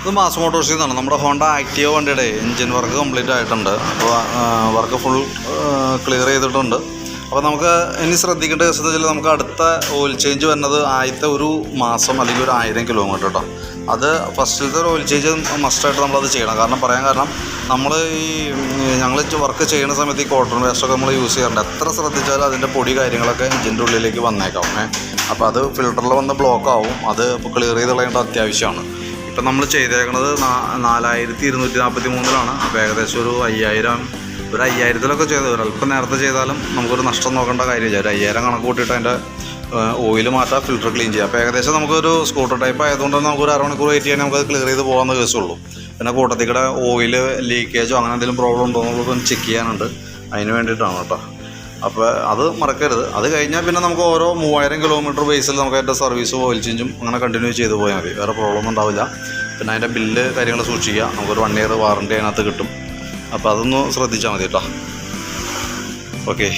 ഇത് മാസ് മോട്ടോഴ്സിൽ നിന്നാണ്. നമ്മുടെ ഹോണ്ട ആക്റ്റീവ വണ്ടിയുടെ എൻജിൻ വർക്ക് കംപ്ലീറ്റ് ആയിട്ടുണ്ട്. അപ്പോൾ വർക്ക് ഫുൾ ക്ലിയർ ചെയ്തിട്ടുണ്ട്. അപ്പോൾ നമുക്ക് ഇനി ശ്രദ്ധിക്കേണ്ട കേസ് എന്ന് വെച്ചാൽ നമുക്ക് അടുത്ത ഓയിൽ ചേഞ്ച് വരുന്നത് ആദ്യത്തെ ഒരു മാസം അല്ലെങ്കിൽ ഒരു 1000 കിലോമീറ്റർ കേട്ടോ. അത് ഫസ്റ്റിലത്തെ ഒരു ഓയിൽ ചേഞ്ച് മസ്റ്റായിട്ട് നമ്മളത് ചെയ്യണം. കാരണം നമ്മൾ ഞങ്ങൾ വർക്ക് ചെയ്യുന്ന സമയത്ത് ഈ കോട്ടൺ വേസ്റ്റൊക്കെ നമ്മൾ യൂസ് ചെയ്യാറുണ്ട്. എത്ര ശ്രദ്ധിച്ചാലും അതിൻ്റെ പൊടി കാര്യങ്ങളൊക്കെ എൻജിൻ്റെ ഉള്ളിലേക്ക് വന്നേക്കാം. അപ്പോൾ അത് ഫിൽറ്ററിൽ വന്ന് ബ്ലോക്ക് ആവും. അത് ഇപ്പോൾ ക്ലിയർ ചെയ്ത് കളയേണ്ട അത്യാവശ്യമാണ്. ഇപ്പം നമ്മൾ ചെയ്തേക്കുന്നത് 4243 അപ്പോൾ ഏകദേശം ഒരു 5000 ചെയ്തു. ഒരല്പം നേരത്തെ ചെയ്താലും നമുക്കൊരു നഷ്ടം നോക്കേണ്ട കാര്യമില്ല. ഒരു 5000 കണക്ക് കൂട്ടിയിട്ട് അതിൻ്റെ ഓയിൽ മാറ്റാം, ഫിൽറ്റർ ക്ലീൻ ചെയ്യാം. അപ്പോൾ ഏകദേശം നമുക്കൊരു സ്കൂട്ടർ ടൈപ്പ് ആയതുകൊണ്ട് നമുക്കൊരു 1 മണിക്കൂർ വെയിറ്റ് ചെയ്യാൻ നമുക്കത് ക്ലിയർ ചെയ്ത് പോകാവുന്ന കേസുള്ളൂ. പിന്നെ കൂട്ടത്തിക്കടെ ഓയിൽ ലീക്കേജോ അങ്ങനെ എന്തെങ്കിലും പ്രോബ്ലം ഉണ്ടോ എന്നുള്ളത് ചെക്ക് ചെയ്യാനുണ്ട്. അതിന് വേണ്ടിയിട്ടാണ് കേട്ടോ. അപ്പോൾ അത് മറക്കരുത്. അത് കഴിഞ്ഞാൽ പിന്നെ നമുക്ക് ഓരോ 3000 കിലോമീറ്റർ ബേസിൽ നമുക്ക് അതിൻ്റെ സർവീസും ഓയിൽ ചേഞ്ചും അങ്ങനെ കണ്ടിന്യൂ ചെയ്ത് പോയാൽ മതി. വേറെ പ്രോബ്ലം ഉണ്ടാവില്ല. പിന്നെ അതിൻ്റെ ബില്ല് കാര്യങ്ങൾ സൂക്ഷിക്കുക. നമുക്കൊരു 1 ഇയർ വാറണ്ടി അതിനകത്ത് കിട്ടും. അപ്പോൾ അതൊന്ന് ശ്രദ്ധിച്ചാൽ മതി കേട്ടോ. ഓക്കെ.